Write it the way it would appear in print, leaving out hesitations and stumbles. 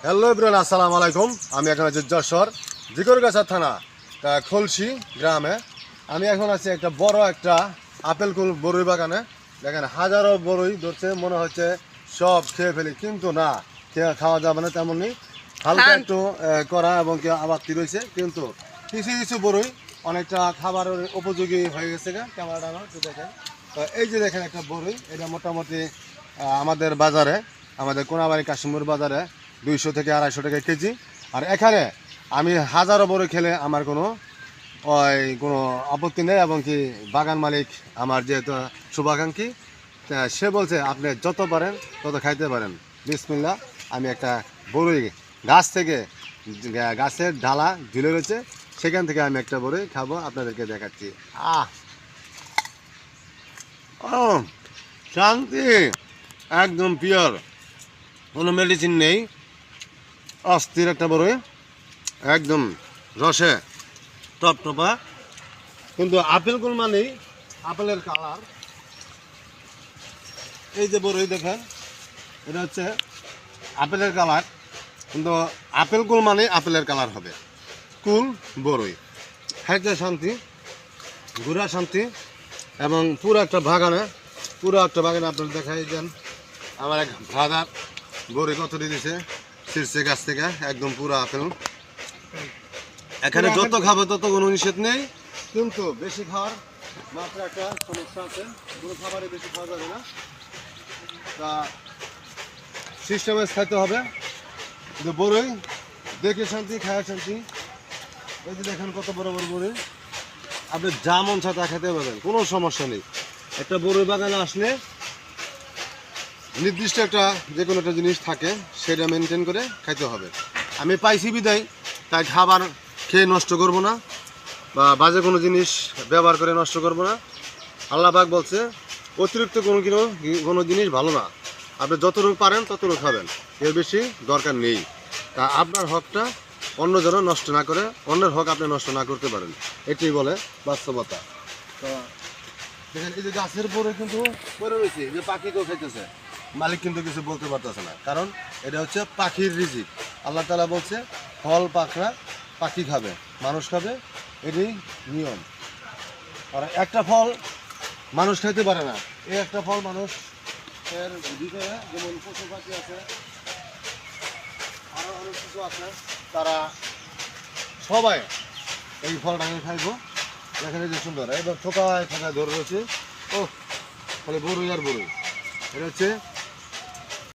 Hello everyone, আসসালামু আলাইকুম। আমি এখন আছি যশোর জিকরগাছা থানা খলসি গ্রামে। আমি এখন আছি একটা বড় একটা আপেল কুল বড়ই বাগানে। দেখেন হাজারো বড়ই ধরছে, মনে হচ্ছে সব খেয়ে ফেলি, কিন্তু না, খাওয়া যাবে না তেমনই হালকা একটু করা এবং আবাদটি রয়েছে, কিন্তু কিছু কিছু বড়ই অনেকটা খাবারের উপযোগী হয়ে গেছে। ক্যামেরাটা একটু দেখেন। তো এই যে দেখেন একটা বড়ই, এটা মোটামুটি আমাদের বাজারে, আমাদের কোনাবাড়ি কাশিমপুর বাজারে 200 থেকে 250 টাকা কেজি। আর এখানে আমি হাজারো বড় খেলে আমার কোনো আপত্তি নেই, এবং কি বাগান মালিক আমার যেহেতু শুভাকাঙ্ক্ষী, সে বলছে আপনি যত পারেন তত খাইতে পারেন, বিসমিল্লাহ। আমি একটা বড়ই গাছ থেকে, গাছের ডালা ঝুলে রয়েছে, সেখান থেকে আমি একটা বড়ই খাবো, আপনাদেরকে দেখাচ্ছি। ও শান্তি, একদম পিওর, কোনো মেডিসিন নেই, অস্থির একটা বড়ই, একদম রসে টপটপা। কিন্তু আপেল কুল মানেই আপেলের কালার। এই যে বড়ই দেখেন, এটা হচ্ছে আপেলের কালার, কিন্তু আপেল কুল মানে আপেলের কালার হবে। কুল বড়ই খাইতে শান্তি, ঘুরা শান্তি, এবং পুরো একটা বাগানে আপনার দেখাই দেন। আমার এক ভাদার বড়ি কত দিয়েছে শীর্ষে গাছ থেকে, একদম পুরো আপেল। এখানে যত খাবে তত কোনো নিষেধ নেই, কিন্তু বেশি খাওয়ার মাত্র একটা সমস্যা আছে, কোনো খাবারে বেশি খাওয়া যাবে না, তা সিস্টেমে খাইতে হবে। কিন্তু বড়ই দেখে শান্তি, খাওয়া শান্তি। এই যে দেখেন কত বড় বড় বড়ি, আপনি যা মন চায় তা খেতে পারবেন, কোনো সমস্যা নেই। একটা বড়ই বাগানে আসলে নির্দিষ্ট একটা যে কোনো একটা জিনিস থাকে, সেটা মেনটেন করে খাইতে হবে। আমি পাইছি বিদায়, তাই খাবার খেয়ে নষ্ট করব না, বা বাজে কোনো জিনিস ব্যবহার করে নষ্ট করব না। আল্লাহ পাক বলছে অতিরিক্ত কোনো জিনিস ভালো না, আপনি যতটুকু পারেন ততটুকু খাবেন, এর বেশি দরকার নেই। তা আপনার হকটা অন্য যেন নষ্ট না করে, অন্যের হক আপনি নষ্ট না করতে পারেন, এটাই বলে বাস্তবতা। তো দেখেন এই যে গাছের পরে কিন্তু পরে রয়েছে, যে পাখিকেও খাইতেছে, মালিক কিন্তু কিছু বলতে পারতেছে না, কারণ এটা হচ্ছে পাখির রিজিক। আল্লাহ তাআলা বলছে ফল পাখরা পাখি খাবে, মানুষ খাবে, এটাই নিয়ম। আর একটা ফল মানুষ খাইতে পারে না, এই একটা ফল মানুষের ভিতরে, যেমন পশু পাখি আছে, আরও অনেক কিছু আছে, তারা সবাই এই ফলটাকে খাইব। দেখেন এই যে সুন্দর, এবার ঠোকায় ঠোকায় ধরে রয়েছে। ও খালি বড়ই আর বড়ই, এটা হচ্ছে